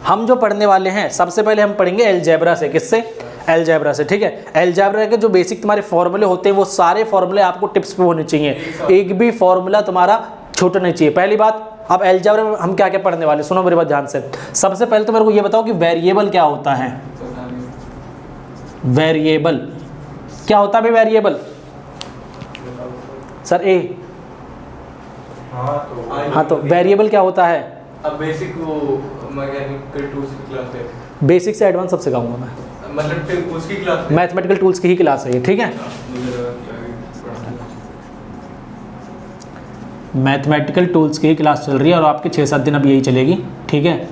हम जो पढ़ने वाले हैं सबसे पहले हम पढ़ेंगे अलजेब्रा से। किससे? अलजेब्रा से, ठीक है। अलजेब्रा के जो बेसिक तुम्हारे फॉर्मूले होते हैं वो सारे फॉर्मूले आपको टिप्स पे होने चाहिए, एक भी फॉर्मूला तुम्हारा छोटा नहीं चाहिए, पहली बात। अब अलजेब्रा में हम क्या क्या पढ़ने वाले, सुनो मेरी बात ध्यान से। सबसे पहले तो मेरे को ये बताओ कि वेरिएबल क्या होता है। वेरिएबल क्या होता है भाई? वेरिएबल सर ए, हाँ तो वेरिएबल क्या होता है? अब बेसिक वो मैकेनिकल टूल्स की क्लास है, बेसिक से एडवांस सब सिखाऊंगा मैं, मतलब उसकी क्लास है, मैथमेटिकल टूल्स की ही क्लास है ये, ठीक है। मैथमेटिकल टूल्स की ही क्लास चल रही है और आपके 6-7 दिन अब यही चलेगी, ठीक है।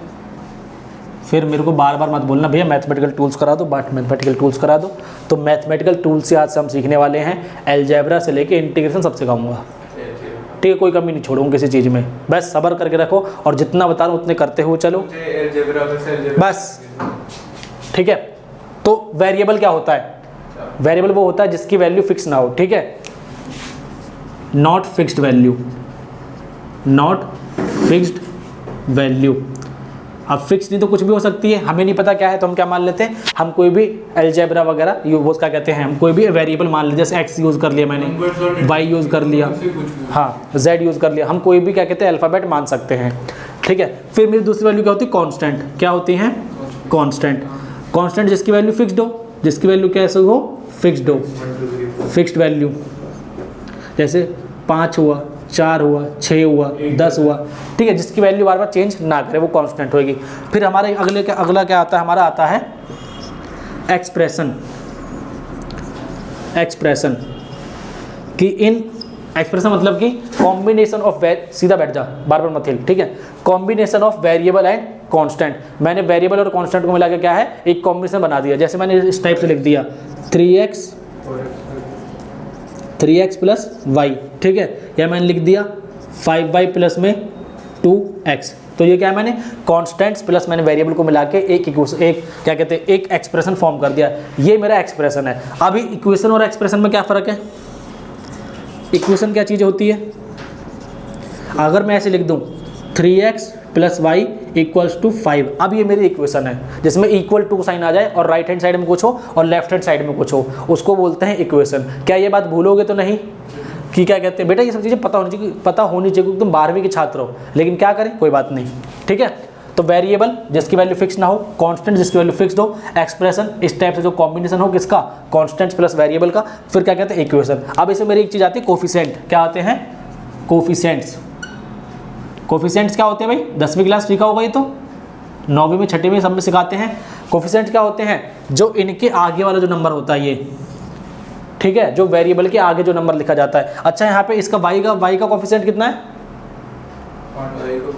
फिर मेरे को बार बार मत बोलना भैया मैथमेटिकल टूल्स करा दो, बट मैथमेटिकल टूल्स करा दो। तो मैथमेटिकल टूल्स से आज से हम सीखने वाले हैं, अलजेब्रा से लेके इंटीग्रेशन सब सिखाऊंगा, ठीक है। कोई कमी नहीं छोड़ूंगा किसी चीज़ में, बस सब्र करके रखो और जितना बता रहा हूँ उतने करते हुए चलो, बस, ठीक है। तो वेरिएबल क्या होता है? वेरिएबल वो होता है जिसकी वैल्यू फिक्स ना हो, ठीक है। Not fixed value, not fixed value. अब फिक्स नहीं तो कुछ भी हो सकती है, हमें नहीं पता क्या है तो हम क्या मान लेते हैं, हम कोई भी अलजेब्रा वगैरह वो क्या कहते हैं, हम कोई भी वेरिएबल मान लेते हैं, जैसे एक्स यूज़ कर लिया मैंने, वाई यूज़ कर लिया, हाँ जेड यूज़ कर लिया, हम कोई भी क्या कहते हैं अल्फ़ाबेट मान सकते हैं, ठीक है। फिर मेरी दूसरी वैल्यू क्या होती है? कांस्टेंट। क्या होती हैं? कांस्टेंट। कांस्टेंट जिसकी वैल्यू फिक्स्ड हो, जिसकी वैल्यू कैसे हो? फिक्स्ड हो, फिक्स्ड वैल्यू। जैसे 5 हुआ, 4 हुआ, 6 हुआ, 10 हुआ, ठीक है, जिसकी वैल्यू बार बार चेंज ना करे वो कांस्टेंट होगी। फिर हमारे अगला क्या आता है? हमारा आता है एक्सप्रेशन। एक्सप्रेशन कि इन एक्सप्रेशन मतलब कि कॉम्बिनेशन ऑफ, सीधा बैठ जा, बार बार मत हिल, ठीक है। Combination of variable and constant. मैंने वेरिएबल और कांस्टेंट को मिला के क्या है, एक कॉम्बिनेशन बना दिया। जैसे मैंने इस टाइप से लिख दिया 3x प्लस वाई, ठीक है, या मैंने लिख दिया 5y प्लस में 2x। तो ये क्या है, मैंने कांस्टेंट्स प्लस मैंने वेरिएबल को मिला के एक क्या कहते हैं, एक एक्सप्रेशन फॉर्म कर दिया। ये मेरा एक्सप्रेशन है। अभी इक्वेशन और एक्सप्रेशन में क्या फ़र्क है? इक्वेशन क्या चीज़ होती है? अगर मैं ऐसे लिख दूँ 3x plus Y equals to 5, अब ये मेरी इक्वेशन है जिसमें इक्वल टू साइन आ जाए और राइट हैंड साइड में कुछ हो और लेफ्ट हैंड साइड में कुछ हो, उसको बोलते हैं इक्वेशन। क्या ये बात भूलोगे तो नहीं कि क्या कहते हैं? बेटा ये सब चीज़ें पता होनी चाहिए, क्योंकि तुम 12वीं के छात्र हो, लेकिन क्या करें, कोई बात नहीं, ठीक है। तो वेरिएबल जिसकी वैल्यू फिक्स ना हो, कांस्टेंट जिसकी वैल्यू फिक्स्ड हो, एक्सप्रेशन इस टाइप से जो कॉम्बिनेशन हो किसका, कांस्टेंट्स प्लस वेरिएबल का, फिर क्या कहते हैं, इक्वेशन। अब इसमें मेरी एक चीज़ आती है कोफिशिएंट। क्या आते हैं? कोफिशिएंट्स। कोफिशिएंट्स क्या होते हैं भाई? 10वीं क्लास सीखा होगा ये तो, 9वीं में 6वीं में सब में सिखाते हैं। कोफिशिएंट क्या होते हैं? जो इनके आगे वाला जो नंबर होता है ये, ठीक है, जो वेरिएबल के आगे जो नंबर लिखा जाता है। अच्छा यहाँ पे इसका वाई का कोफिशिएंट कितना है?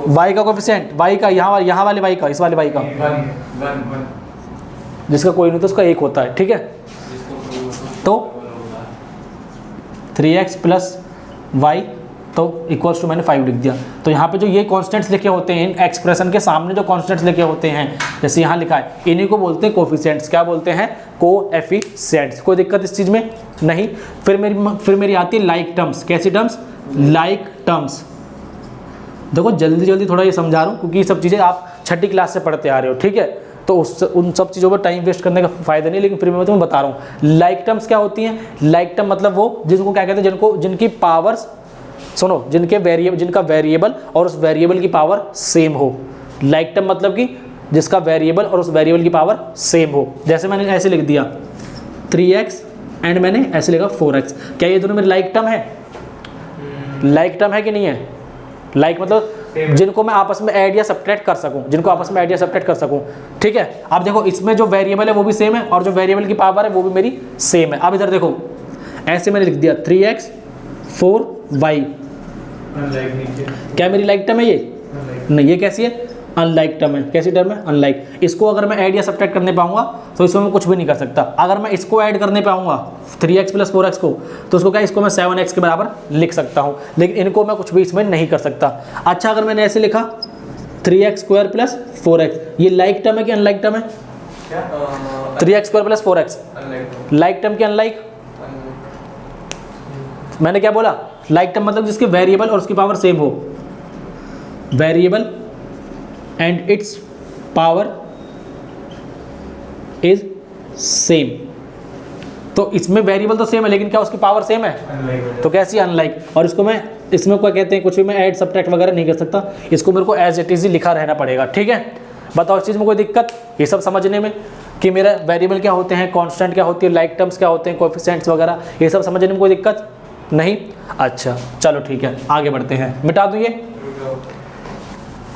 वाई का कोफिशिएंट, वाई का यहाँ वाले वाई का, इस वाले वाई का, जिसका कोई नहीं तो उसका 1 होता है, ठीक है। तो 3x प्लस वाई तो इक्वल्स टू मैंने 5 लिख दिया। तो यहाँ पे जो ये कॉन्स्टेंट्स लिखे होते हैं, इन एक्सप्रेशन के सामने जो कॉन्स्टेंट्स लिखे होते हैं, जैसे यहाँ लिखा है, इन्हीं को बोलते हैं कोफिशिएंट्स। क्या बोलते हैं? कोएफिशिएंट्स। कोई दिक्कत इस चीज़ में नहीं। फिर मेरी आती है लाइक टर्म्स। कैसी टर्म्स? Like terms. देखो जल्दी थोड़ा ये समझा रहा हूँ क्योंकि ये सब चीज़ें आप 6ठी क्लास से पढ़ते आ रहे हो, ठीक है, तो उन सब चीज़ों पर टाइम वेस्ट करने का फ़ायदा नहीं, लेकिन फिर मैं तुम्हें बता रहा हूँ लाइक टर्म्स क्या होती हैं। लाइक टर्म मतलब वो जिनको क्या कहते हैं, जिनकी पावर्स, सुनो, जिनका वेरिएबल और उस वेरिएबल की पावर सेम हो। लाइक टर्म मतलब कि जिसका वेरिएबल और उस वेरिएबल की पावर सेम हो। जैसे मैंने ऐसे लिख दिया 3x एंड मैंने ऐसे लिखा 4x। क्या ये दोनों मेरे लाइक टर्म है? लाइक टर्म है कि नहीं है? लाइक मतलब जिनको मैं आपस में ऐड या सब्ट्रैक्ट कर सकूं, ठीक है। अब देखो इसमें जो वेरिएबल है वो भी सेम है और जो वेरिएबल की पावर है वो भी मेरी सेम है। अब इधर देखो ऐसे मैंने लिख दिया 3x 4y। क्या मेरी लाइक टर्म है ये? नहीं, ये कैसी है? अनलाइक टर्म है। कैसी टर्म है? अनलाइक। इसको अगर मैं ऐड या सब्ट्रैक्ट करने पाऊंगा तो इसमें मैं कुछ भी नहीं कर सकता। अगर मैं इसको ऐड करने पाऊंगा 3x प्लस 4x को, तो उसको क्या, इसको मैं 7x के बराबर लिख सकता हूं, लेकिन इनको मैं कुछ भी इसमें नहीं कर सकता। अच्छा, अगर मैंने ऐसे लिखा 3x स्क्वायर प्लस 4x, ये लाइक टर्म है कि अनलाइक टर्म है? 3x square plus 4x like term की अनलाइक? मैंने क्या बोला? लाइक टर्म मतलब जिसके वेरिएबल और उसकी पावर सेम हो। Variable and it's power is same. तो इसमें वेरिएबल तो सेम है लेकिन क्या उसकी पावर सेम है? तो कैसी अनलाइक। और इसको मैं इसमें क्या कहते हैं, कुछ भी मैं ऐड सब्ट्रैक्ट वगैरह नहीं कर सकता, इसको मेरे को एज इट इज ही लिखा रहना पड़ेगा। ठीक है, बताओ इस चीज़ में कोई दिक्कत ये सब समझने में कि मेरा वेरिएबल क्या होते हैं, कांस्टेंट क्या होती है, लाइक टर्म्स क्या होते हैं, कोएफिशिएंट्स वगैरह, ये सब समझने में कोई दिक्कत नहीं? अच्छा चलो ठीक है, आगे बढ़ते हैं, मिटा दूँ ये।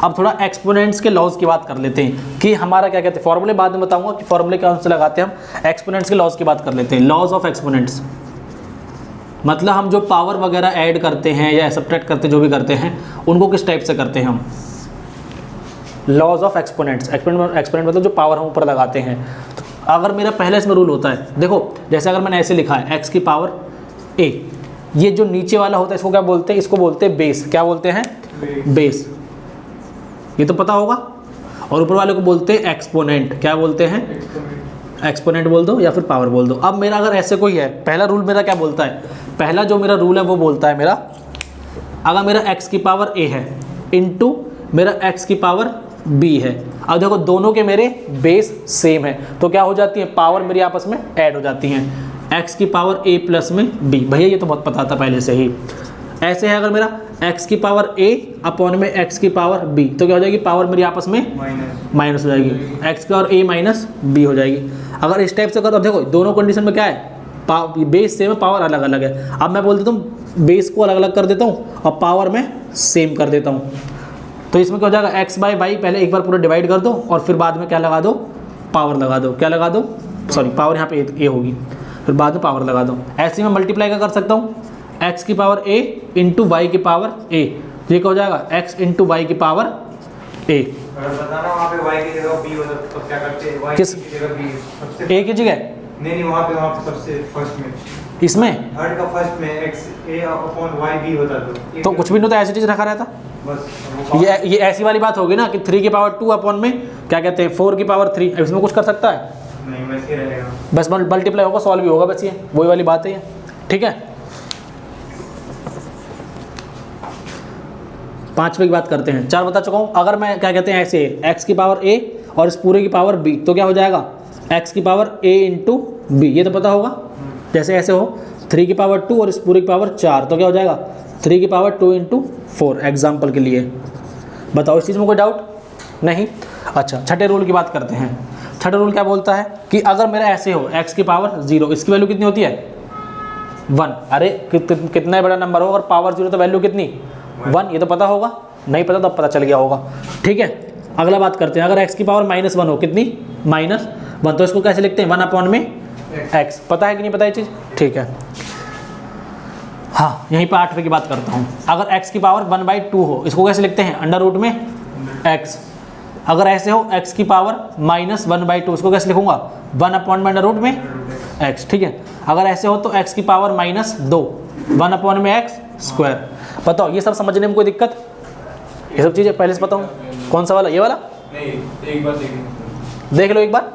अब थोड़ा एक्सपोनेंट्स के लॉज की बात कर लेते हैं कि हमारा क्या कहते हैं, फॉर्मूले बाद में बताऊंगा कि फॉर्मूले कौन से लगाते हैं हम। एक्सपोनेंट्स के लॉज की बात कर लेते हैं। लॉज ऑफ एक्सपोनेंट्स मतलब हम जो पावर वगैरह ऐड करते हैं या सब्ट्रैक्ट करते हैं, जो भी करते हैं उनको किस टाइप से करते हैं हम। लॉज ऑफ एक्सपोनेंट्स, एक्सपोनेंट मतलब जो पावर हम ऊपर लगाते हैं। तो अगर मेरा पहले इसमें रूल होता है, देखो जैसे अगर मैंने ऐसे लिखा है x की पावर a, ये जो नीचे वाला होता है इसको क्या बोलते हैं? इसको बोलते हैं बेस। क्या बोलते हैं? बेस, ये तो पता होगा। और ऊपर वाले को बोलते हैं एक्सपोनेंट। क्या बोलते हैं? एक्सपोनेंट बोल दो या फिर पावर बोल दो। अब मेरा अगर ऐसे कोई है, पहला रूल मेरा क्या बोलता है? पहला जो मेरा रूल है वो बोलता है मेरा, अगर मेरा x की पावर a है इनटू मेरा x की पावर b है। अब देखो दोनों के मेरे बेस सेम है तो क्या हो जाती है, पावर मेरी आपस में ऐड हो जाती हैं। x की पावर a प्लस में b, भैया ये तो बहुत पता था पहले से ही। ऐसे है अगर मेरा x की पावर a अपॉन में x की पावर b, तो क्या हो जाएगी, पावर मेरी आपस में माइनस हो जाएगी, x की पावर a माइनस b हो जाएगी। अगर इस टाइप से करो, अब देखो दोनों कंडीशन में क्या है, बेस सेम है, पावर अलग अलग है। अब मैं बोल देता हूँ बेस को अलग अलग कर देता हूँ और पावर में सेम कर देता हूँ, तो इसमें क्या हो जाएगा, x बाई वाई पहले एक बार पूरा डिवाइड कर दो और फिर बाद में क्या लगा दो, पावर लगा दो। क्या लगा दो, सॉरी पावर यहाँ पे a होगी, फिर बाद में पावर लगा दो। ऐसे मैं मल्टीप्लाई क्या कर सकता हूँ, x की पावर a इंटू वाई की पावर a, ये क्या हो जाएगा, x इंटू वाई की पावर a। बताना वहाँ पे y की जगह b होता तो क्या करते हैं, y किस की जगह b सबसे a की जगह? नहीं वहाँ पे सबसे फर्स्ट में, इसमें थर्ड का फर्स्ट में x a upon y b होता तो कुछ भी नहीं होता, ऐसी चीज़ रखा रहता। बस ये ऐसी वाली बात होगी ना कि 3 की पावर 2 अपॉन में क्या कहते हैं 4 की पावर 3, इसमें कुछ कर सकता है? नहीं वैसे ही रहेगा, बस मल्टीप्लाई होगा, सॉल्व भी होगा, बस ये वही वाली बात है ये। ठीक है, पांचवे की बात करते हैं। 4 बता चुका हूँ। अगर मैं क्या कहते हैं ऐसे x की पावर a और इस पूरे की पावर b, तो क्या हो जाएगा, x की पावर a इंटू b, ये तो पता होगा। जैसे ऐसे हो 3 की पावर 2 और इस पूरे की पावर 4, तो क्या हो जाएगा 3 की पावर 2 इंटू 4, एग्जाम्पल के लिए। बताओ इस चीज़ में कोई डाउट नहीं? अच्छा, छठे रूल की बात करते हैं। छठा रूल क्या बोलता है कि अगर मेरा ऐसे हो x की पावर 0, इसकी वैल्यू कितनी होती है, 1। अरे कितना बड़ा नंबर हो, अगर पावर 0 तो वैल्यू कितनी, 1, ये तो पता होगा। नहीं पता तो अब पता चल गया होगा। ठीक है, अगला बात करते हैं। अगर x की पावर -1 हो, कितनी, -1, तो इसको कैसे लिखते हैं, 1 अपॉन में x। पता है कि नहीं पता ये चीज़? ठीक है, हाँ यहीं पर 8वें की बात करता हूँ। अगर x की पावर 1/2 हो, इसको कैसे लिखते हैं, अंडर रूट में x। अगर ऐसे हो x की पावर -1/2, इसको कैसे लिखूंगा, 1 अपॉन में अंडर रूट में x। ठीक है, अगर ऐसे हो तो x की पावर -2, 1 अपॉन में x²। बताओ ये सब समझने में कोई दिक्कत? ये सब चीज़ें पहले से बताऊँ। कौन सा वाला, ये वाला? नहीं, एक बार देख लो एक बार।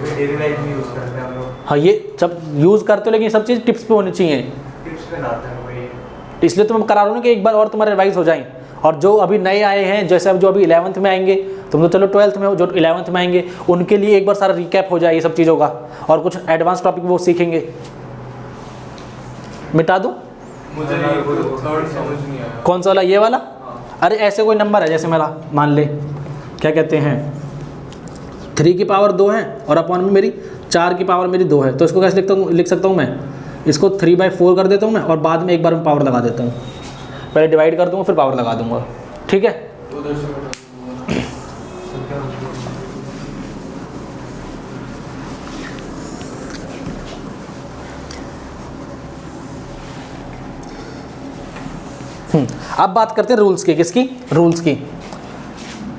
डेली लाइफ में यूज करते हैं हम लोग, हाँ ये सब यूज़ करते हो, लेकिन ये सब चीज़ टिप्स पे होनी चाहिए, टिप्स पे ना आते हैं वही। इसलिए तो मैं करा रहा हूँ कि एक बार और तुम्हारे रिवाइज हो जाएं। और जो अभी नए आए हैं, जैसे अब जो अभी 11th में आएंगे, तुम तो चलो 12th में हो, जो 11th में आएंगे उनके लिए एक बार सारा रिकैप हो जाए ये सब चीज़ों का, और कुछ एडवांस टॉपिक वो सीखेंगे। मिटा दूँ? मुझे थर्ड समझ नहीं आया। कौन सा वाला, ये वाला? अरे ऐसे कोई नंबर है, जैसे मेरा मान ले क्या कहते हैं 3 की पावर 2 है और अपॉन में मेरी 4 की पावर मेरी 2 है, तो इसको कैसे लिख सकता हूँ मैं, इसको 3/4 कर देता हूँ मैं, और बाद में एक बार में पावर लगा देता हूँ। पहले डिवाइड कर दूँगा फिर पावर लगा दूँगा। ठीक है, उधर से बता अब बात करते हैं रूल्स की। किसकी? रूल्स की,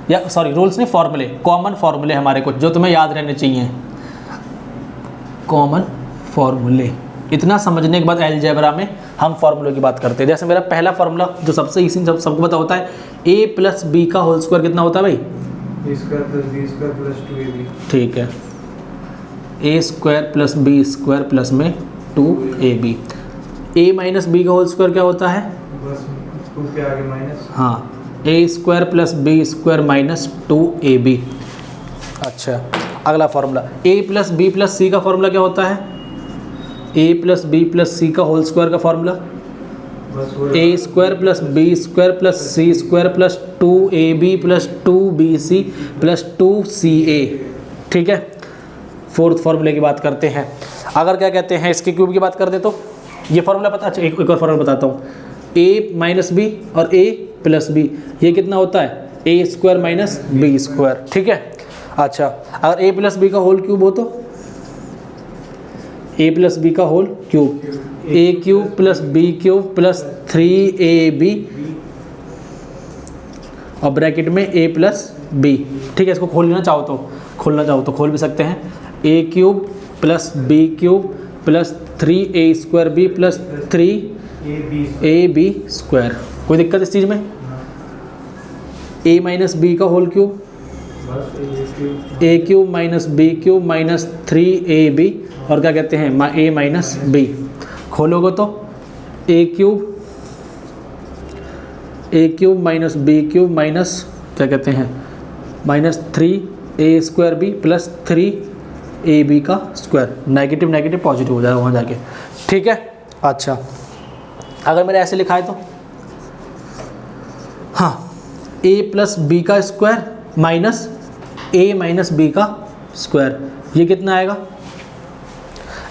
या सॉरी रूल्स नहीं, फॉर्मूले, कॉमन फॉर्मूले हमारे कुछ जो तुम्हें याद रहने चाहिए। कॉमन फॉर्मूले, इतना समझने के बाद अलजेब्रा में हम फॉर्मूले की बात करते हैं। जैसे मेरा पहला फॉर्मूला जो सबसे इसी सबको पता होता है, a + b का होल स्क्वायर कितना होता है भाई, a² + b² + 2ab। ठीक है, a² + b² प्लस में 2ab। a - b का होल स्क्वायर क्या होता है, बस 2 के आगे माइनस। हाँ, A square plus B square minus 2ab। अच्छा, अगला formula a plus B plus C का फॉर्मूला क्या होता है? a plus B plus C का होल स्क्वायर का formula A square plus B square plus C square plus 2ab plus 2bc plus 2ca। ठीक है, फोर्थ फॉर्मूले की बात करते हैं। अगर क्या कहते हैं इसके क्यूब की बात कर दे तो ये फॉर्मूला पता। अच्छा, एक और फॉर्मूला बताता हूँ। a माइनस बी और a प्लस बी, ये कितना होता है? A square minus B square. ठीक है। अच्छा, अगर a प्लस बी का होल क्यूब हो तो a प्लस बी का whole cube, a cube plus B cube plus 3ab और ब्रैकेट में a प्लस बी। ठीक है, इसको खोलना चाहो तो खोल भी सकते हैं। a cube plus B cube plus 3a square B plus 3ab square. कोई दिक्कत इस चीज़ में? a माइनस बी का whole cube, a cube minus B cube minus 3ab और क्या कहते हैं a माइनस बी। खोलोगे तो a cube minus B cube minus क्या कहते हैं minus 3a square B plus 3ab का स्क्वायर। नेगेटिव नेगेटिव पॉजिटिव हो जाएगा वहाँ जाके। ठीक है। अच्छा, अगर मैंने ऐसे लिखा है तो हाँ, a प्लस बी का square minus a minus B का स्क्वायर, ये कितना आएगा?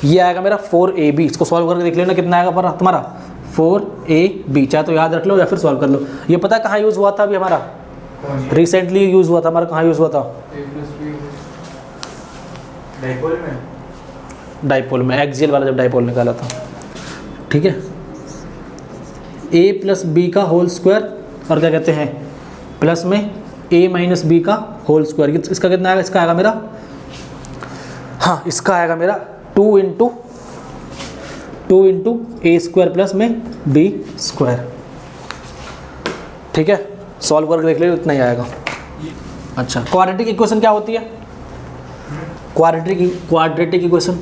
ये आएगा मेरा 4ab। इसको सॉल्व करके देख लेना कितना आएगा पर तुम्हारा 4ab। चाहे तो याद रख लो या फिर सॉल्व कर लो। ये पता है कहाँ यूज़ हुआ था? अभी हमारा रिसेंटली यूज़ हुआ था। हमारा कहाँ यूज़ हुआ था? डाइपोल में एक्सियल वाला जब डाइपोल निकाला था। ठीक है, a प्लस बी का होल स्क्वायर और क्या कहते हैं प्लस में a माइनस बी का होल स्क्वायर। इसका कितना आएगा? इसका आएगा मेरा हाँ, इसका आएगा मेरा 2 इंटू a स्क्वायर प्लस में b स्क्वायर। ठीक है, सॉल्व करके देख ले इतना ही आएगा। अच्छा, क्वाड्रेटिक इक्वेशन क्या होती है? Quadratic equation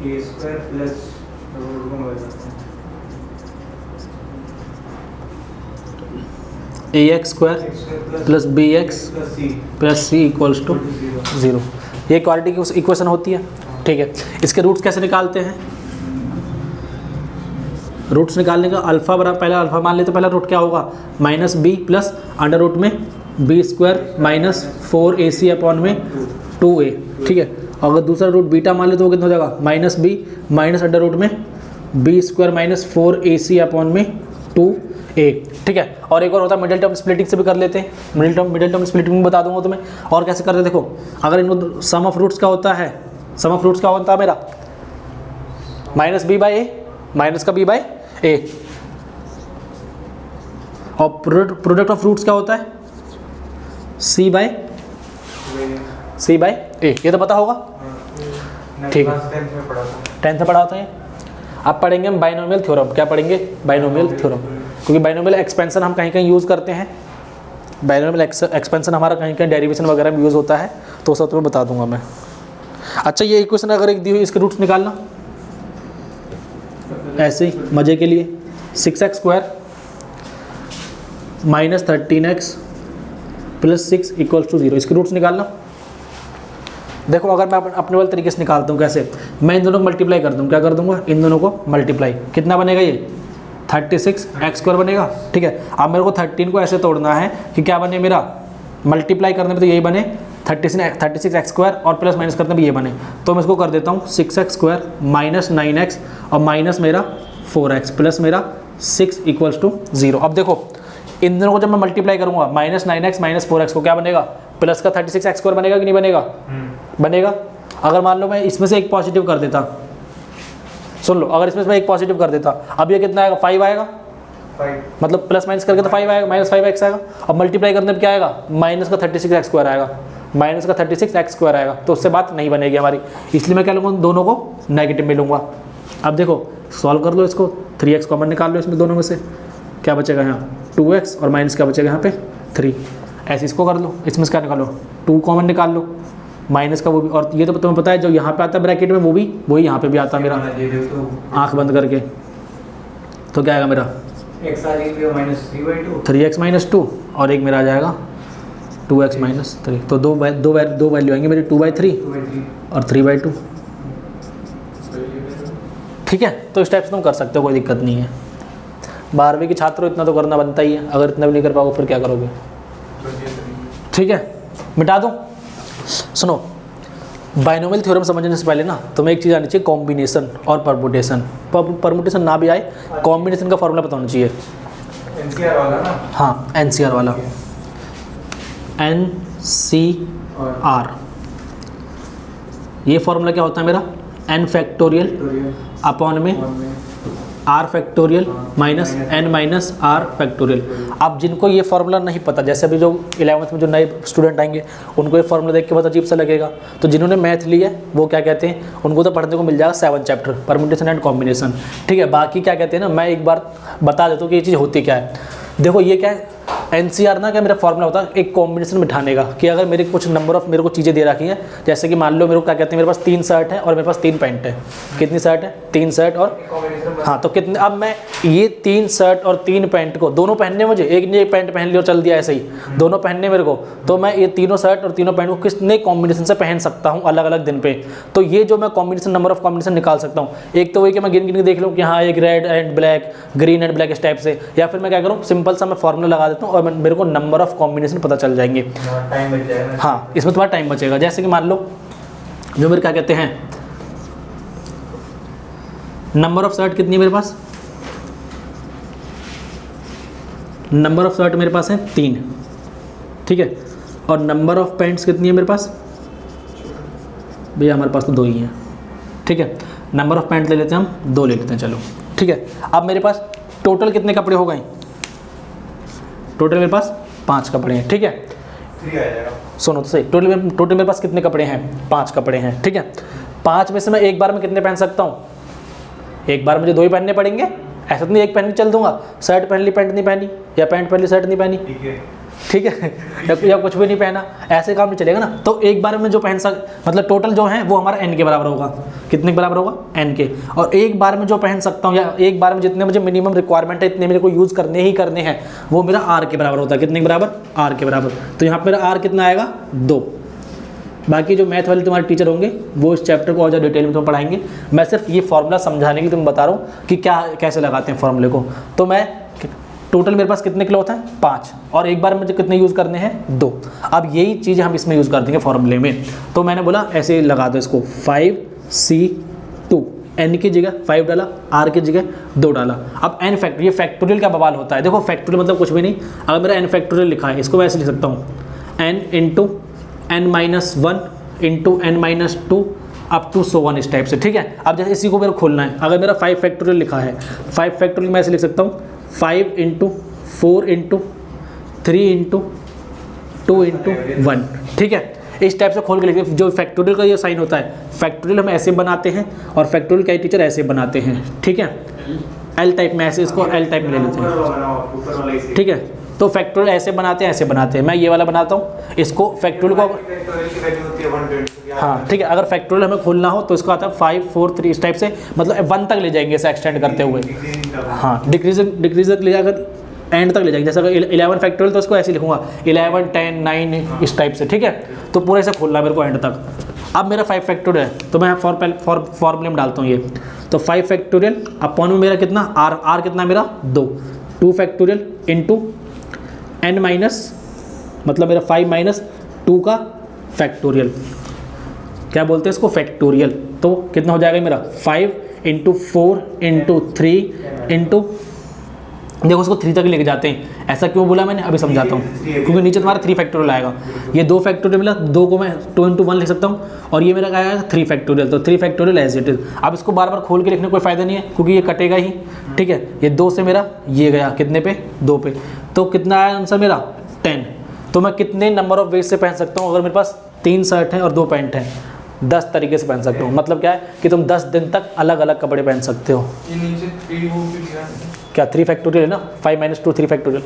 A square plus ax square plus bx plus c equals to 0। ये क्वाड्रेटिक इक्वेशन होती है। ठीक है, इसके रूट्स कैसे निकालते हैं? रूट्स निकालने का अल्फा बराबर, पहला अल्फा मान लेते, पहला रूट क्या होगा? Minus B plus under root में B square minus 4ac upon में 2a। ठीक है, अगर दूसरा रूट बीटा मान ले तो वो कितना हो जाएगा? Minus B minus under root में B square minus 4ac upon में 2a। ठीक है, और एक और होता है मिडिल टर्म स्प्लिटिंग से भी कर लेते हैं। मिडिल टर्म स्प्लिटिंग में बता दूंगा तुम्हें और कैसे करते हैं। देखो, अगर इन सम ऑफ रूट्स का होता है, सम ऑफ रूट्स क्या होता है मेरा? Minus B by A, minus का बी बाई ए। और प्रोडक्ट ऑफ रूट्स क्या होता है? C by A. ये तो पता होगा। ठीक है, 10th में पढ़ा होता है। अब पढ़ेंगे हम बाइनोमियल थ्योरम। क्या पढ़ेंगे? बाइनोमियल थ्योरम, क्योंकि बाइनोमियल एक्सपेंशन हम कहीं कहीं यूज़ करते हैं। बाइनोमियल एक्सपेंशन हमारा कहीं कहीं डेरिवेशन वगैरह में यूज़ होता है, तो सब तुम्हें बता दूंगा मैं। अच्छा, ये इक्वेशन अगर एक दी हुई, इसके रूट्स निकालना ऐसे ही मज़े के लिए। 6x square minus 13x plus 6 equals to 0, इसके रूट्स निकालना। देखो, अगर मैं अपने वाले तरीके से निकालता हूँ, कैसे? मैं इन दोनों को मल्टीप्लाई कर दूँ। क्या कर दूँगा? इन दोनों को मल्टीप्लाई। कितना बनेगा? ये 36x स्क्वायर बनेगा। ठीक है, अब मेरे को 13 को ऐसे तोड़ना है कि क्या बने मेरा? मल्टीप्लाई करने में तो यही बने 36x स्क्वायर और प्लस माइनस करने में ये बने। तो मैं इसको कर देता हूँ 6x स्क्वायर माइनस 9x और माइनस मेरा 4x प्लस मेरा 6 इक्वल्स टू 0। अब देखो, इन दोनों को जब मैं मल्टीप्लाई करूँगा, माइनस 9x माइनस 4x को क्या बनेगा? प्लस का 36x स्क्वायर बनेगा कि नहीं बनेगा? बनेगा। अगर मान लो मैं इसमें से एक पॉजिटिव कर देता, सुन लो, अगर इसमें से मैं एक पॉजिटिव कर देता, अब ये कितना आएगा? 5 आएगा। मतलब प्लस माइनस करके तो 5 आएगा, माइनस 5x आएगा। अब मल्टीप्लाई करने में क्या आएगा? माइनस का 36x स्क्वायर आएगा, माइनस का 36x स्क्वायर आएगा। तो उससे बात नहीं बनेगी हमारी, इसलिए मैं क्या लूँगा? दोनों को नेगेटिव में लूँगा। अब देखो, सॉल्व कर लो इसको, 3x कॉमन निकाल लो इसमें दोनों में से। क्या बचेगा यहाँ? 2x और माइनस क्या बचेगा यहाँ पे? 3। ऐसे इसको कर लो, इसमें से क्या निकालो? 2 कॉमन निकाल लो, माइनस का वो भी। और ये तो तुम्हें पता है जो यहाँ पे आता है ब्रैकेट में, वो भी वही यहाँ पे भी आता है मेरा, आँख बंद करके। तो क्या आएगा मेरा? एक्स आ जाएगी माइनस 3/2 3x माइनस 2 और एक मेरा आ जाएगा 2x माइनस 3। तो दो वैल्यू आएंगे मेरी 2/3 और 3/2। ठीक है, तो इस टाइप से तुम कर सकते हो, कोई दिक्कत नहीं है। 12वीं के छात्रों इतना तो करना बनता ही है, अगर इतना भी नहीं कर पाओगे फिर क्या करोगे। ठीक है, मिटा दूँ। सुनो, बाइनोमियल थ्योरम समझने से पहले ना तुम्हें एक चीज़ आनी चाहिए, कॉम्बिनेशन और परमुटेशन। परमुटेशन ना भी आए, कॉम्बिनेशन का फॉर्मूला पता होना चाहिए। एनसीआर वाला ना? हाँ, एनसीआर वाला, NCR। ये फॉर्मूला क्या होता है मेरा, n फैक्टोरियल अपॉन में r factorial minus n minus r factorial. अब जिनको ये फार्मूला नहीं पता, जैसे अभी जो 11th में जो नए स्टूडेंट आएंगे उनको ये फार्मूला देख के बहुत अजीब सा लगेगा, तो जिन्होंने मैथ लिया है वो क्या कहते हैं, उनको तो पढ़ने को मिल जाएगा 7 चैप्टर परम्यूटेशन एंड कॉम्बिनेशन। ठीक है, बाकी क्या कहते हैं ना, मैं एक बार बता देता हूँ कि ये चीज़ होती क्या है। देखो ये क्या है, एनसीआर ना, क्या मेरा फॉर्मूला होता है एक कॉम्बिनेशन बिठाने का, कि अगर मेरे कुछ नंबर ऑफ मेरे को चीज़ें दे रखी हैं, जैसे कि मान लो मेरे को क्या कहते हैं, मेरे पास 3 शर्ट है और मेरे पास 3 पैंट है। कितनी शर्ट है, 3 शर्ट और हाँ, तो कितने, अब मैं ये 3 शर्ट और 3 पैंट को दोनों पहनने, मुझे एक ने पैंट पहन लिया और चल दिया ऐसे ही, दोनों पहनने मेरे को, तो मैं ये तीनों शर्ट और तीनों पैंट को कितने कॉम्बिनेशन से पहन सकता हूँ अलग अलग दिन पे। तो ये जो मैं कॉम्बिनेशन, नंबर ऑफ कॉम्बिनेशन निकाल सकता हूँ, एक तो वही कि मैं गिन गिन के देख लूँ कि हाँ एक red and black, green and black इस टाइप से, या फिर मैं क्या करूँ, सिंपल सा मैं फॉर्मूला लगा देता हूँ और मेरे को नंबर ऑफ कॉम्बिनेशन पता चल जाएंगे। टाइम बच जाएगा। हाँ, इसमें तुम्हारा टाइम बचेगा। जैसे कि मान लो जो मेरे क्या कहते हैं, नंबर ऑफ शर्ट कितनी है मेरे पास, नंबर ऑफ शर्ट मेरे पास है 3, ठीक है, और नंबर ऑफ पैंट्स कितनी है मेरे पास, भैया हमारे पास तो 2 ही हैं। ठीक है, नंबर ऑफ पैंट ले लेते हैं हम, 2 ले लेते हैं, चलो ठीक है। अब मेरे पास टोटल कितने कपड़े हो गए, टोटल मेरे पास 5 कपड़े हैं। ठीक है, 3 आ जाएगा। सुनो तो सही, टोटल मेरे पास कितने कपड़े हैं, 5 कपड़े हैं। ठीक है, 5 में से मैं एक बार में कितने पहन सकता हूँ, एक बार मुझे 2 ही पहनने पड़ेंगे, ऐसा तो नहीं एक पहन के चल दूंगा, शर्ट पहन ली पैंट नहीं पहनी, या पैंट पहन ली शर्ट नहीं पहनी, ठीक है, या कुछ भी नहीं पहना, ऐसे काम नहीं चलेगा ना। तो एक बार में जो पहन मतलब टोटल जो है वो हमारा n के बराबर होगा, कितने के बराबर होगा, n के, और एक बार में जो पहन सकता हूँ, या एक बार में जितने मुझे मिनिमम रिक्वायरमेंट है इतने मेरे को यूज़ करने ही करने हैं, वो मेरा r के बराबर होता है। कितने के बराबर, r के बराबर। तो यहाँ पर मेरा r कितना आएगा, 2। बाकी जो मैथ वाले तुम्हारे टीचर होंगे वो इस चैप्टर को और ज़्यादा डिटेल में तुम्हें पढ़ाएंगे, मैं सिर्फ ये फार्मूला समझाने के लिए तुम्हें बता रहा हूँ कि क्या कैसे लगाते हैं फार्मूले को। तो मैं टोटल मेरे पास कितने क्लॉथ हैं, 5, और एक बार मुझे कितने यूज़ करने हैं, 2। अब यही चीज़ हम इसमें यूज़ कर देंगे फार्मूले में। तो मैंने बोला ऐसे लगा दो इसको, 5C2, n की जगह 5 डाला, r की जगह 2 डाला। अब n फैक्टोरियल, ये फैक्टोरियल का बवाल होता है। देखो फैक्टोरियल मतलब कुछ भी नहीं, अगर मेरा n फैक्टोरियल लिखा है, इसको मैं ऐसे लिख सकता हूँ, n into n-1 into n-2 up to so 1 इस टाइप से। ठीक है, अब जैसे इसी को मेरे को खोलना है, अगर मेरा 5 फैक्टोरियल लिखा है, 5 फैक्टोरियल मैं ऐसे लिख सकता हूँ, 5 इंटू 4 इंटू 3 इंटू 2 इंटू 1। ठीक है, इस टाइप से खोल के लिखते हैं। जो फैक्टोरियल का ये साइन होता है, फैक्टोरियल हम ऐसे बनाते हैं और फैक्टोरियल का टीचर ऐसे बनाते हैं। ठीक है, एल टाइप में, ऐसे इसको एल टाइप में ले लेते हैं। ठीक है, तो फैक्टोरियल ऐसे बनाते हैं, ऐसे बनाते हैं। मैं ये वाला बनाता हूँ, इसको फैक्टोरियल को, हाँ ठीक है, अगर फैक्टोरियल हमें खोलना हो तो इसको आता है 5 4 3 इस टाइप से, मतलब 1 तक ले जाएंगे इसे एक्सटेंड करते हुए। हाँ, डिक्रीज ले जाकर एंड तक ले जाएंगे। जैसे अगर 11 फैक्टोरियल तो इसको ऐसे लिखूंगा 11 10 9 इस टाइप से। ठीक है, तो पूरे ऐसे खोलना मेरे को एंड तक। अब मेरा 5 फैक्टोरियल है तो मैं फॉर्मूले में डालता हूँ ये, तो 5 फैक्टोरियल अपॉन में मेरा कितना, आर कितना मेरा 2 फैक्टोरियल इंटू n माइनस, मतलब मेरा 5 माइनस 2 का फैक्टोरियल, क्या बोलते हैं इसको, फैक्टोरियल। तो कितना हो जाएगा मेरा 5 इंटू 4 इंटू 3 इंटू, देखो उसको 3 तक लेके जाते हैं। ऐसा क्यों बोला मैंने, अभी समझाता हूँ। क्योंकि नीचे तुम्हारा 3 फैक्टोरियल आएगा, ये 2 फैक्टोरियल मिला, 2 को मैं 2 इंटू 1 लिख सकता हूँ, और ये मेरा क्या आएगा 3 फैक्टोरियल। तो 3 फैक्टोरियल एज इट इज। अब इसको बार बार खोल के लिखने कोई फ़ायदा नहीं है, क्योंकि ये कटेगा ही। ठीक है, ये 2 से मेरा ये गया कितने पे, 2 पे, तो कितना आया आंसर मेरा 10। तो मैं कितने नंबर ऑफ वेज से पहन सकता हूँ, अगर मेरे पास 3 शर्ट हैं और 2 पैंट हैं, 10 तरीके से पहन सकता हूँ। मतलब क्या है कि तुम 10 दिन तक अलग अलग कपड़े पहन सकते हो। क्या 3 फैक्टोरियल है ना, 5 माइनस 2 3 फैक्टोरियल।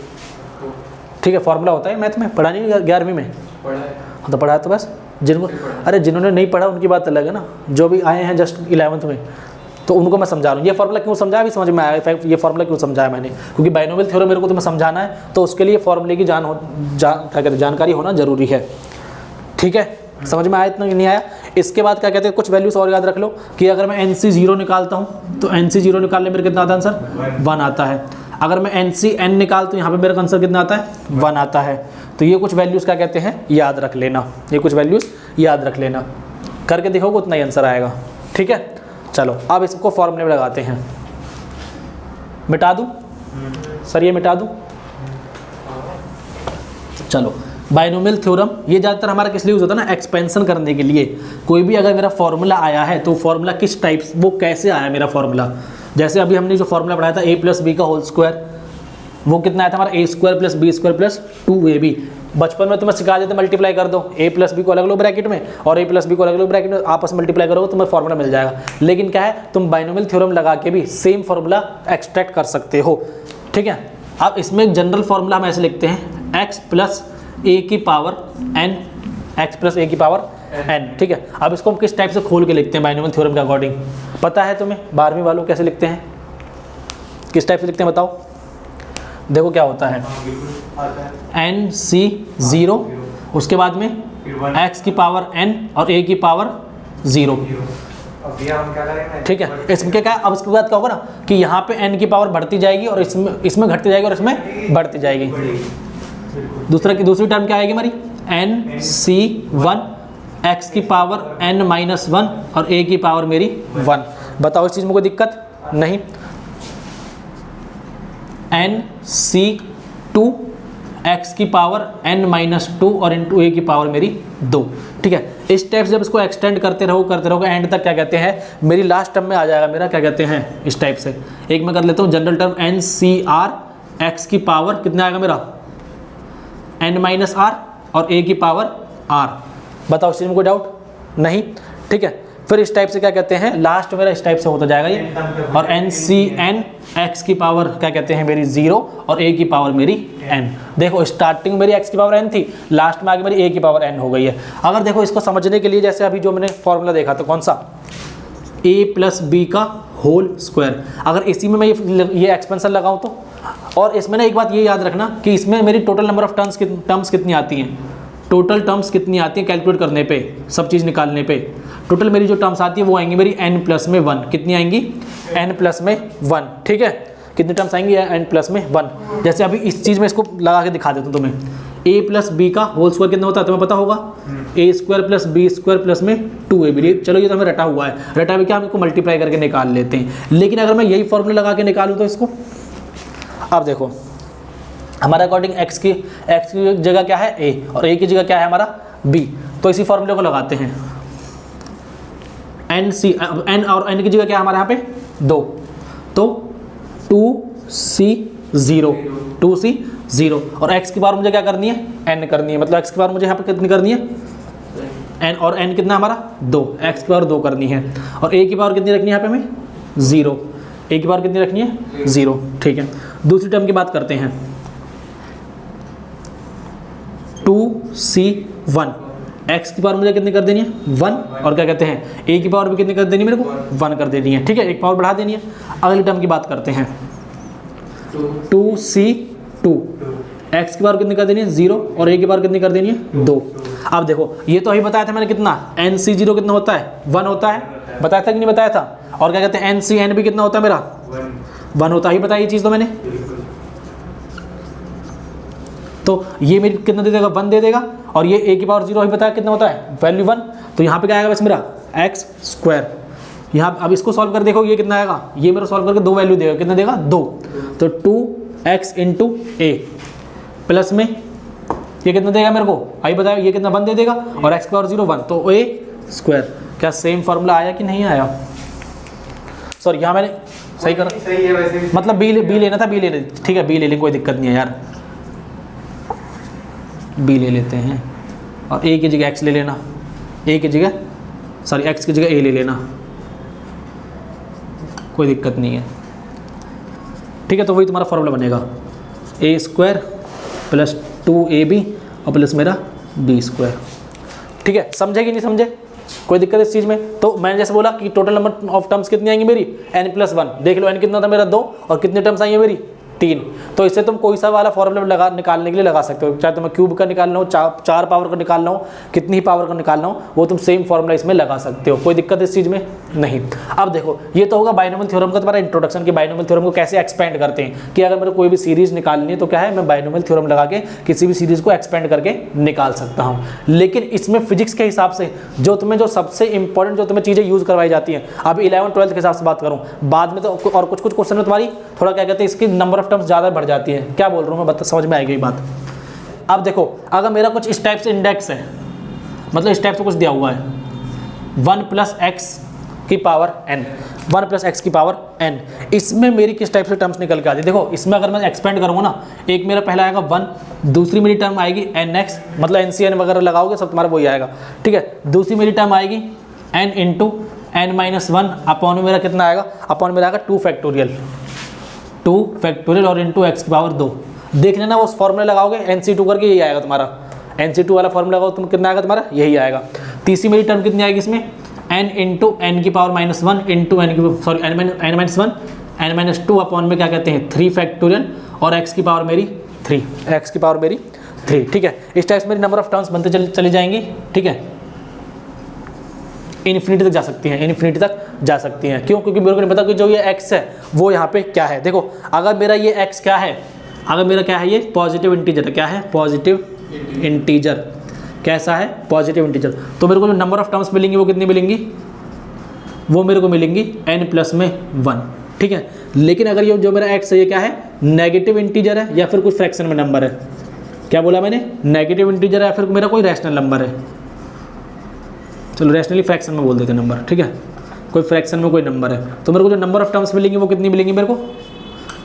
ठीक है, फॉर्मूला होता है मैथ में, पढ़ा नहीं 11वीं में, हाँ तो पढ़ा है। तो बस जिनको, अरे जिन्होंने नहीं पढ़ा उनकी बात अलग है ना, जो भी आए हैं जस्ट 11th में, तो उनको मैं समझा रहा हूँ। ये फॉर्मूला क्यों समझाया अभी समझ में आया, ये फॉर्मूला क्यों समझाया मैंने, क्योंकि बाइनोमियल थ्योरम मेरे को तुम्हें समझाना है, तो उसके लिए फॉर्मूले की जानकारी होना जरूरी है। ठीक है, समझ में आया इतना नहीं आया। इसके बाद क्या कहते हैं, कुछ वैल्यूज और याद रख लो कि अगर मैं NC0 निकालता हूँ तो NC0 निकालने मेरे कितना आता है आंसर 1 आता है। अगर मैं NCN निकालता हूँ यहाँ पे मेरा आंसर कितना आता है 1 आता है। तो ये कुछ वैल्यूज़ क्या कहते हैं याद रख लेना, ये कुछ वैल्यूज़ याद रख लेना, करके देखोगे उतना ही आंसर आएगा। ठीक है, चलो अब इसको फॉर्मूले में लगाते हैं। मिटा दूँ सर, ये मिटा दूँ? चलो, बाइनोमियल थ्योरम ये ज़्यादातर हमारा किस लिए यूज़ होता है ना, एक्सपेंशन करने के लिए। कोई भी अगर मेरा फॉर्मूला आया है तो फॉर्मूला किस टाइप, वो कैसे आया मेरा फॉर्मूला। जैसे अभी हमने जो फॉर्मूला पढ़ाया था a+b का होल स्क्वायर, वो कितना आया था हमारा a² + b² + 2ab। बचपन में तुम्हें सिखा देते मल्टीप्लाई कर दो, a+b को अलग लो ब्रैकेट में और a+b को अलग लो ब्रैकेट में, आपस में मल्टीप्लाई करोगे तुम्हें फॉर्मूला मिल जाएगा। लेकिन क्या है, तुम बाइनोमियल थ्योरम लगा के भी सेम फॉर्मूला एक्सट्रैक्ट कर सकते हो। ठीक है, अब इसमें एक जनरल फॉर्मूला हम ऐसे लिखते हैं x + a की पावर n, x + a की पावर n। ठीक है, अब इसको हम किस टाइप से खोल के लिखते हैं बाइनोमियल थ्योरम के अकॉर्डिंग, पता है तुम्हें 12वीं वालों कैसे लिखते हैं, किस टाइप से लिखते हैं बताओ। देखो क्या होता है, NC0 उसके बाद में x की पावर n और a की पावर 0। ठीक है, इसमें क्या है, अब इसके बाद क्या होगा ना कि यहाँ पे n की पावर बढ़ती जाएगी और इसमें घटती जाएगी और इसमें बढ़ती जाएगी। दूसरी टर्म क्या आएगी हमारी, NC1 x की पावर n-1 और a की पावर मेरी 1। बताओ इस चीज़ में कोई दिक्कत नहीं। NC2 x की पावर n-2 और इंटू a की पावर मेरी 2। ठीक है, इस टाइप से जब इसको एक्सटेंड करते रहोगे एंड तक क्या कहते हैं, मेरी लास्ट टर्म में आ जाएगा मेरा क्या कहते हैं इस टाइप से। एक मैं कर लेता हूँ जनरल टर्म, NCR x की पावर कितना आएगा मेरा n-r और a की पावर r। बताओ इस चीज़ में कोई डाउट नहीं। ठीक है, फिर इस टाइप से क्या कहते हैं, लास्ट मेरा इस टाइप से होता जाएगा ये, और NCN x की पावर क्या कहते हैं मेरी 0 और a की पावर मेरी n। देखो स्टार्टिंग मेरी x की पावर n थी, लास्ट में आगे मेरी a की पावर n हो गई है। अगर देखो इसको समझने के लिए जैसे अभी जो मैंने फॉर्मूला देखा था कौन सा, a+b का होल स्क्वायर, अगर इसी में मैं ये एक्सपेंशन लगाऊं तो, और इसमें ना एक बात ये याद रखना कि इसमें मेरी टोटल नंबर ऑफ टर्म्स कितनी आती हैं, टोटल टर्म्स कितनी आती हैं कैलकुलेट करने पे, सब चीज़ निकालने पे टोटल मेरी जो टर्म्स आती है वो आएंगी मेरी n+1। कितनी आएंगी, n+1। ठीक है, कितनी टर्म्स आएंगी, n+1। जैसे अभी इस चीज़ में इसको लगा के दिखा देता हूँ तुम्हें, a+b का होल स्क्वायर कितना होता है तुम्हें पता होगा, a² + b² + में 2ab। चलो ये तो हमें रटा हुआ है, रटा हुआ क्या हम इसको मल्टीप्लाई करके निकाल लेते हैं। लेकिन अगर मैं यही फॉर्मूला लगा के निकालूँ तो इसको, अब देखो हमारे अकॉर्डिंग x की जगह क्या है a और a की जगह क्या है हमारा b, तो इसी फॉर्मूले को लगाते हैं। n और n की जगह क्या है हमारे यहाँ पे 2, तो 2c0 और x की पावर मुझे क्या करनी है n करनी है, मतलब x की पावर मुझे यहाँ पे कितनी करनी है n, और n कितना हमारा 2, x की पावर 2 करनी है, और a की पावर कितनी रखनी है यहाँ पे हमें 0, a की पावर कितनी रखनी है 0। ठीक है, दूसरी टर्म की बात करते हैं, 2c1 x की पावर मुझे कितनी कर देनी है 1, और क्या कहते हैं a की पावर भी कितनी कर देनी है मेरे को 1 कर देनी है। ठीक है, एक पावर बढ़ा देनी है। अगली टर्म की बात करते हैं, 2c2 x की पावर कितनी कर देनी है 0 और a की पावर कितनी कर देनी है 2। अब देखो ये तो अभी बताया था मैंने कितना, NC0 कितना होता है 1 होता है, बताया था कि नहीं बताया था, और क्या कहते हैं NCN भी कितना होता है मेरा 1 होता ही, बताया ये चीज़ तो मैंने। तो ये मेरी कितना दे देगा 1 दे देगा, और ये a की पावर 0 ही बताया कितना होता है वैल्यू 1, तो यहाँ पे क्या आएगा बस मेरा x²। यहाँ अब इसको सॉल्व कर देखो ये कितना आएगा, ये मेरा सॉल्व करके 2 वैल्यू देगा, कितना देगा 2, तो 2x × a प्लस में ये कितना देगा मेरे को आई बताया, ये कितना 1 दे देगा, और x की पावर 0 1, तो a²। क्या सेम फार्मूला आया कि नहीं आया, सॉरी यहाँ मैंने सही करा, सही है वैसे भी, मतलब बी लेना था, बी ले लेते। ठीक है, बी ले लें, कोई दिक्कत नहीं है यार, बी ले लेते हैं, और a की जगह x ले लेना, a की जगह सॉरी x की जगह a ले लेना, कोई दिक्कत नहीं है। ठीक है, तो वही तुम्हारा फॉर्मूला बनेगा a² + 2ab और प्लस मेरा b²। ठीक है, समझे कि नहीं समझे। कोई दिक्कत इस चीज़ में? तो मैंने जैसे बोला कि टोटल नंबर ऑफ टर्म्स कितनी आएंगी मेरी, n+1। देख लो n कितना था मेरा 2, और कितनी टर्म्स आई है मेरी 3। तो इससे तुम कोई सा वाला फॉर्मूला निकालने के लिए लगा सकते हो, चाहे तुम्हें क्यूब का निकालना हो, 4 पावर का निकालना हो, कितनी ही पावर का निकालना हो, वो तुम सेम फॉर्मूला इसमें लगा सकते हो। कोई दिक्कत इस चीज़ में नहीं। अब देखो ये तो होगा बाइनोमियल थ्योरम का तुम्हारा इंट्रोडक्शन, कि बाइनोमियल थ्योरम को कैसे एक्सपेंड करते हैं, कि अगर मेरे कोई भी सीरीज निकालनी है तो क्या है, मैं बाइनोमियल थ्योरम लगा के किसी भी सीरीज को एक्सपेंड करके निकाल सकता हूँ। लेकिन इसमें फिजिक्स के हिसाब से जो सबसे इंपॉर्टेंट जो तुम्हें चीज़ें यूज़ करवाई जाती हैं, अब 11th-12th के हिसाब से बात करूँ, बाद में तो और कुछ क्वेश्चन में तुम्हारी थोड़ा क्या कहते हैं, इसकी नंबर ऑफ टर्म्स ज़्यादा बढ़ जाती है। क्या बोल रहा हूँ मैं, बता समझ में आएगी ये बात। अब देखो अगर मेरा कुछ इस टाइप से इंडेक्स है, मतलब इस टाइप से कुछ दिया हुआ है 1 + x की पावर n, 1 + x की पावर n, इसमें मेरी किस टाइप से टर्म्स निकल के आती है। देखो इसमें अगर मैं एक्सपेंड करूँगा ना, एक मेरा पहला आएगा 1, दूसरी मेरी टर्म आएगी nx, मतलब NCN वगैरह लगाओगे सब तुम्हारा वही आएगा, ठीक है। दूसरी मेरी टर्म आएगी n × n-1 अपॉन मेरा कितना आएगा, अपॉन मेरा आएगा 2 फैक्टोरियल और इंटू x की पावर 2। देख लेना वो फॉर्मूला लगाओगे NC2 करके यही आएगा तुम्हारा, NC2 वाला फॉर्मूला लगाओ तुम, कितना आएगा तुम्हारा, यही आएगा। तीसरी मेरी टर्म कितनी आएगी इसमें, n × n की पावर -1 इंटू n-2 अपॉन में क्या कहते हैं 3 फैक्टोरियल और x की पावर मेरी 3, ठीक है। इस टाइप से मेरी नंबर ऑफ टर्म्स बनते चली जाएंगी, ठीक है। इन्फिनिटी तक जा सकती हैं, क्यों? क्योंकि मेरे को नहीं पता कि जो ये x है वो यहाँ पे क्या है। देखो अगर मेरा ये x क्या है, अगर मेरा क्या है, ये पॉजिटिव इंटीजर है, क्या है, पॉजिटिव इंटीजर, कैसा है, पॉजिटिव इंटीजर, तो मेरे को जो नंबर ऑफ टर्म्स मिलेंगी वो कितनी मिलेंगी, वो मेरे को मिलेंगी n+1, ठीक है। लेकिन अगर ये जो मेरा x है ये क्या है, नेगेटिव इंटीजर है या फिर कुछ फ्रैक्शन में नंबर है, क्या बोला मैंने, नेगेटिव इंटीजर है या फिर मेरा कोई रैशनल नंबर है, चलो रैशनली फ्रैक्शन में बोल देते हैं नंबर, ठीक है, कोई फ्रैक्शन में कोई नंबर है, तो मेरे को जो नंबर ऑफ टर्म्स मिलेंगी वो कितनी मिलेंगी, मेरे को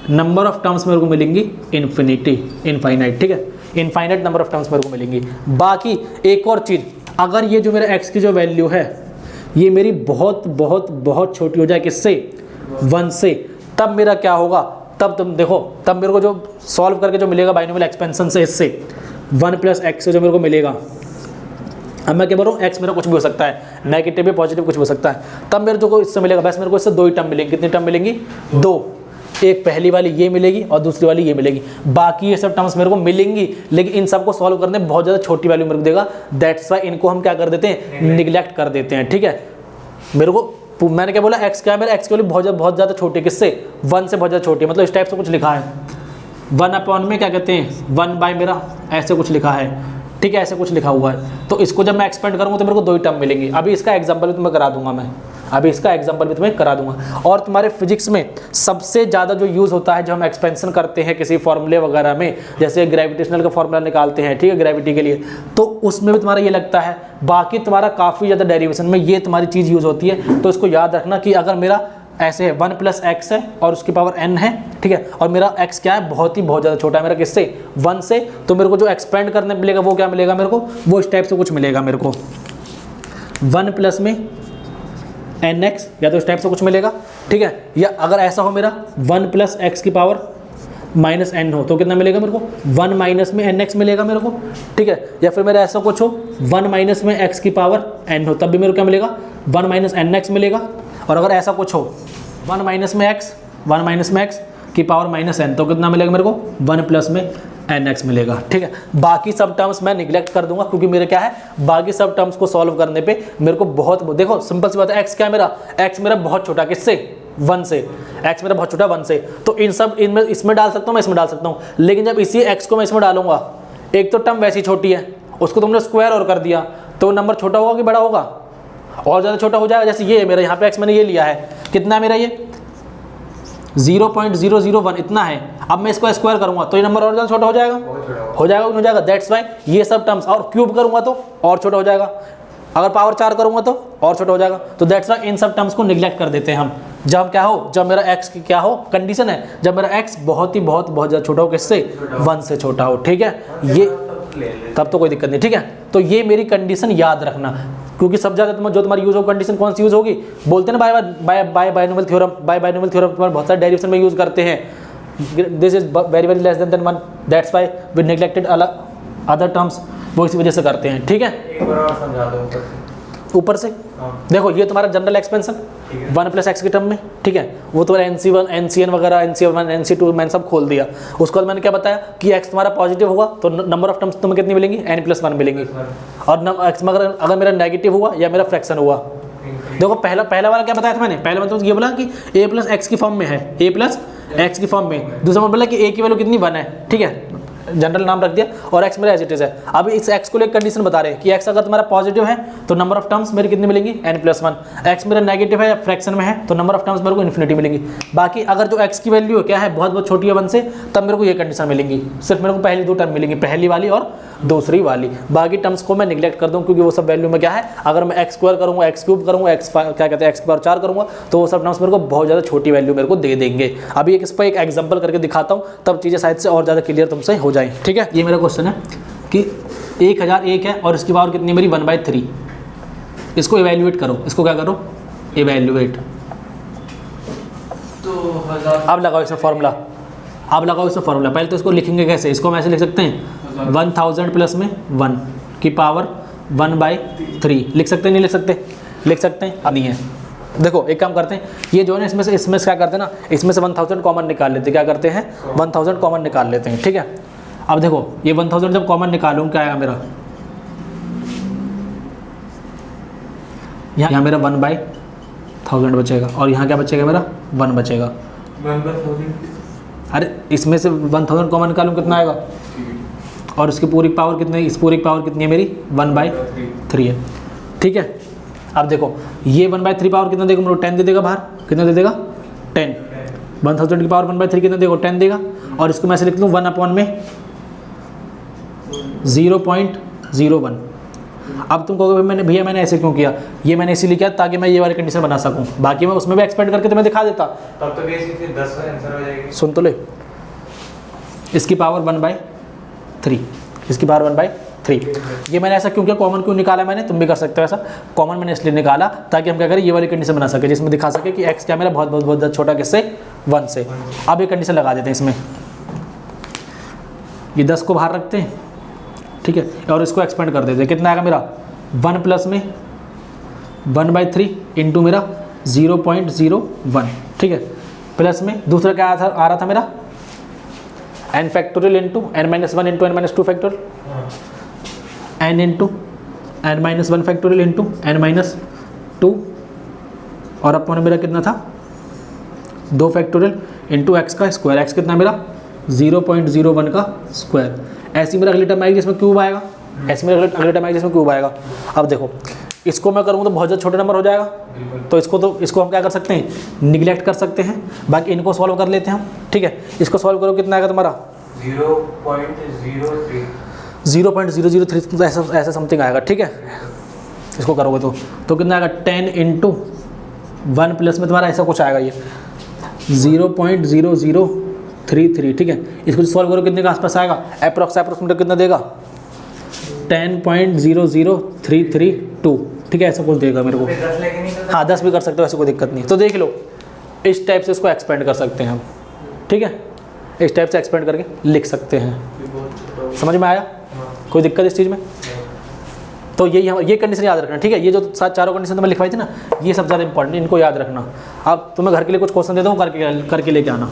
नंबर ऑफ टर्म्स मेरे को मिलेंगी इनफाइनाइट, ठीक है, इनफाइनाइट नंबर ऑफ टर्म्स मेरे को मिलेंगी। बाकी एक और चीज़, अगर ये जो मेरा x की जो वैल्यू है ये मेरी बहुत बहुत बहुत छोटी हो जाए, किससे, 1 से, तब मेरा क्या होगा, तब तुम देखो, तब मेरे को जो सॉल्व करके जो मिलेगा बाइनोमियल एक्सपेंशन से, इससे 1 + x से जो मेरे को मिलेगा, अब मैं क्या बोल रहा हूँ, x मेरा कुछ भी हो सकता है, नेगेटिव या पॉजिटिव कुछ भी हो सकता है, तब मेरे को इससे मिलेगा, बस मेरे को इससे 2 ही टर्म मिलेंगी। कितनी टर्म मिलेंगी, 2, एक पहली वाली ये मिलेगी और दूसरी वाली ये मिलेगी, बाकी ये सब टर्म्स मेरे को मिलेंगी, लेकिन इन सबको सॉल्व करने में बहुत ज़्यादा छोटी वैल्यू मेरे को देगा, दैट्स वाई इनको हम क्या कर देते हैं, निगलेक्ट कर देते हैं, ठीक है। मेरे को मैंने क्या बोला, x क्या है, मेरा x की वैल्यू बहुत ज़्यादा छोटी है, किससे, 1 से बहुत ज़्यादा छोटी है, मतलब इस टाइप से कुछ लिखा है, 1 अपॉन में क्या कहते हैं 1/, मेरा ऐसे कुछ लिखा है, ठीक है, ऐसे कुछ लिखा हुआ है। तो इसको जब मैं एक्सपेंड करूँगा तो मेरे को 2 ही टर्म मिलेंगी। अभी इसका एग्जांपल भी तुम्हें करा दूंगा और तुम्हारे फिजिक्स में सबसे ज़्यादा जो यूज़ होता है, जो हम एक्सपेंशन करते हैं किसी फॉर्मूले वगैरह में, जैसे ग्रेविटेशनल का फॉर्मूला निकालते हैं, ठीक है, ग्रेविटी के लिए, तो उसमें भी तुम्हारा ये लगता है। बाकी तुम्हारा काफ़ी ज़्यादा डेरिवेशन में ये तुम्हारी चीज़ यूज़ होती है। तो इसको याद रखना कि अगर मेरा ऐसे है 1 + x है और उसकी पावर n है, ठीक है, और मेरा x क्या है, बहुत ज़्यादा छोटा है, मेरा किससे, 1 से, तो मेरे को जो एक्सपेंड करने मिलेगा वो क्या मिलेगा मेरे को, वो इस टाइप से कुछ मिलेगा मेरे को, 1 + में nx, या तो इस टाइप से कुछ मिलेगा, ठीक है। या अगर ऐसा हो मेरा 1 + x की पावर -n हो तो कितना मिलेगा मेरे को, 1 - में nx मिलेगा मेरे को, ठीक है। या फिर मेरा ऐसा कुछ हो 1 - में x की पावर n हो, तब भी मेरे को क्या मिलेगा, 1 - nx मिलेगा। और अगर ऐसा कुछ हो 1 - में x की पावर -n, तो कितना मिलेगा मेरे को, 1 + में nx मिलेगा, ठीक है। बाकी सब टर्म्स मैं निगलेक्ट कर दूंगा, क्योंकि मेरे क्या है, बाकी सब टर्म्स को सॉल्व करने पे मेरे को बहुत, देखो सिंपल सी बात है, x क्या है मेरा, x मेरा बहुत छोटा, किससे, 1 से, x मेरा बहुत छोटा 1 से, तो इनमें इसमें डाल सकता हूँ, मैं इसमें डाल सकता हूँ। लेकिन जब इसी x को मैं इसमें डालूंगा, एक तो टर्म वैसी छोटी है, उसको तुमने स्क्वायर और कर दिया, तो नंबर छोटा होगा कि बड़ा होगा, और ज़्यादा छोटा हो जाएगा। जैसे ये मेरा यहाँ पे x मैंने ये लिया है, कितना है मेरा ये 0.001 इतना है। अब मैं इसको स्क्वायर करूंगा तो ये नंबर और ज़्यादा छोटा हो जाएगा, दैट्स वाई ये सब टर्म्स, और क्यूब करूंगा तो और छोटा हो जाएगा, अगर पावर 4 करूंगा तो और छोटा हो जाएगा। तो दैट्स वाई इन सब टर्म्स को निगलेक्ट कर देते हैं हम। जब क्या हो, जब मेरा x क्या हो, कंडीशन है जब मेरा x बहुत ज़्यादा छोटा हो, किससे, 1 से छोटा हो, ठीक है, ये तब तो कोई दिक्कत नहीं, ठीक है। तो ये मेरी कंडीशन याद रखना, क्योंकि सब ज़्यादा जो तुम्हारी यूज़ हो कंडीशन कौन सी यूज़ होगी, बोलते हैं ना बाइनोमियल थ्योरम तुम्हारे बहुत सारे डेरिवेशन में यूज़ करते हैं, this is very less than 1, that's why we neglected other terms, वो इसी वजह से करते हैं, ठीक है। एक बार और समझा दो, ऊपर से। हाँ। देखो ये तुम्हारा जनरल एक्सपेंशन ठीक है। 1 + x के टर्म में, ठीक है। वो तुम्हारा NC1 NCN वगैरह NC1 NC2 मैंने सब खोल दिया। उसके बाद मैंने क्या बताया कि x तुम्हारा पॉजिटिव होगा तो नंबर ऑफ टर्म्स तुम्हें कितनी मिलेंगी, n+1 मिलेंगी। और x अगर मेरा नेगेटिव हुआ या मेरा फ्रैक्शन हुआ, देखो पहला वाला क्या बताया था मैंने, पहले मतलब ये बोला कि a + x की फॉर्म में है, a + x की फॉर्म में। दूसरा बोला कि a की वैल्यू कितनी 1 है, ठीक है, जनरल नाम रख दिया। और x मेरा एज इट इज है। अभी इस x को लेकर कंडीशन बता रहे हैं कि x अगर तुम्हारा पॉजिटिव है तो नंबर ऑफ टर्म्स मेरी कितनी मिलेंगी, n+1। x मेरा नेगेटिव है या फ्रैक्शन में है तो नंबर ऑफ टर्म्स मेरे को इन्फिनिटी मिलेंगी। बाकी अगर जो x की वैल्यू है क्या है, बहुत बहुत छोटी है 1 से, तब मेरे को ये कंडीशन मिलेंगी। सिर्फ मेरे को पहली 2 टर्म मिलेंगी, पहली वाली और दूसरी वाली। बाकी टर्म्स को मैं निगलेक्ट कर दूँ क्योंकि वो सब वैल्यू में क्या है, अगर मैं x² करूँगा, x³ करूँगा, क्या कहते हैं x⁴ करूँगा तो वो सब टर्म्स मेरे को बहुत ज़्यादा छोटी वैल्यू मेरे को दे देंगे। अभी इस पर एक एग्जाम्पल करके दिखाता हूँ, तब चीज़ें शायद से और ज़्यादा क्लियर तुमसे हो जाए, ठीक है। ये मेरा क्वेश्चन है कि 1001 है और इसकी पावर कितनी मेरी 1/3। इसको इवेल्युएट करो, इसको क्या करो, इवेल्युएट। तो 1000 अब लगाओ इसमें फॉर्मूला, अब लगाओ इसमें फॉर्मूला। पहले तो इसको लिखेंगे कैसे, इसको हम ऐसे लिख सकते हैं 1000 प्लस में 1 की पावर 1/3। लिख सकते हैं, नहीं लिख सकते, लिख सकते हैं, अब नहीं है। देखो एक काम करते हैं, ये जो है ना इसमें से क्या करते हैं ना, इसमें से 1000 कॉमन निकाल लेते हैं। क्या करते हैं, 1000 कॉमन निकाल लेते हैं, ठीक है। अब देखो ये 1000 जब कॉमन निकालूँ क्या आएगा मेरा, यहाँ मेरा 1/1000 बचेगा और यहाँ क्या बचेगा मेरा 1 बचेगा। 1/1000। अरे इसमें से 1000 कॉमन निकालूँ कितना आएगा, और इसकी पूरी पावर कितनी, इस पूरी पावर कितनी है मेरी 1/3 है, ठीक है। अब देखो ये 1/3 पावर कितना देगा मेरे को, 10 दे देगा बाहर, कितना दे देगा 10। 1000 की पावर 1/3 कितना देगा, 10 देगा। और इसको मैं ऐसे लिख लूँ 1/0.01। अब तुम कहोगे भैया मैंने ऐसे क्यों किया, ये मैंने इसीलिए किया ताकि मैं ये वाली कंडीशन बना सकूं। बाकी मैं उसमें भी एक्सपेंड करके तुम्हें दिखा देता। तब तो बेसिकली 10 का आंसर हो जाएगी। सुन तो ले, इसकी पावर 1/3, इसकी पावर 1/3। ये मैंने ऐसा क्यों किया, कॉमन क्यों निकाला मैंने, तुम भी कर सकते हो ऐसा। कॉमन मैंने इसलिए निकाला ताकि हम क्या करें, ये वाली कंडीशन बना सके जिसमें दिखा सके कि x क्या मेरा बहुत बहुत बहुत छोटा किससे, 1 से। अब ये कंडीशन लगा देते हैं इसमें, ये 10 को बाहर रखते हैं, ठीक है, और इसको एक्सपेंड कर देते हैं। कितना आएगा मेरा 1 प्लस में 1/3 इंटू मेरा 0.01, ठीक है। प्लस में दूसरा क्या आ रहा था मेरा n factorial into n-1 into n-2 factorial, n into n-1 factorial into n-2, और अपॉन मेरा कितना था 2 फैक्टोरियल इंटू x का स्क्वायर। x कितना मेरा 0.01 का स्क्वायर। ऐसी मेरा अगली टर्म आएगी जिसमें क्यूब आएगा, ऐसी मेरा अगली टर्म आएगी जिसमें क्यूब आएगा। अब देखो इसको मैं करूँगा तो बहुत ज़्यादा छोटे नंबर हो जाएगा, तो इसको हम क्या कर सकते हैं, निगलेक्ट कर सकते हैं। बाकी इनको सॉल्व कर लेते हैं हम, ठीक है। इसको सॉल्व करो कितना आएगा तुम्हारा 0.003 ऐसा समथिंग आएगा, ठीक है। इसको करोगे तो कितना आएगा 10 इंटू 1 प्लस में तुम्हारा ऐसा कुछ आएगा, ये 0.0033, ठीक है। इसको सॉल्व करो कितने के आसपास आएगा, अप्रोक्सीमेट कितना देगा 10.00332, ठीक है, ऐसा कुछ देगा मेरे को। हाँ 10 भी कर सकते हो, ऐसे कोई दिक्कत नहीं। तो देख लो इस टाइप से इसको एक्सपेंड कर सकते हैं हम, ठीक है, इस टाइप से एक्सपेंड करके लिख सकते हैं। समझ में आया, कोई दिक्कत इस चीज़ में? तो ये कंडीशन याद रखना, ठीक है। ये जो चारों कंडीशन तुम्हें लिखवाई थी ना, ये सबसे ज़्यादा इंपॉर्टेंट, इनको याद रखना। अब तुम्हें घर के लिए कुछ क्वेश्चन देता हूँ, करके लेके आना।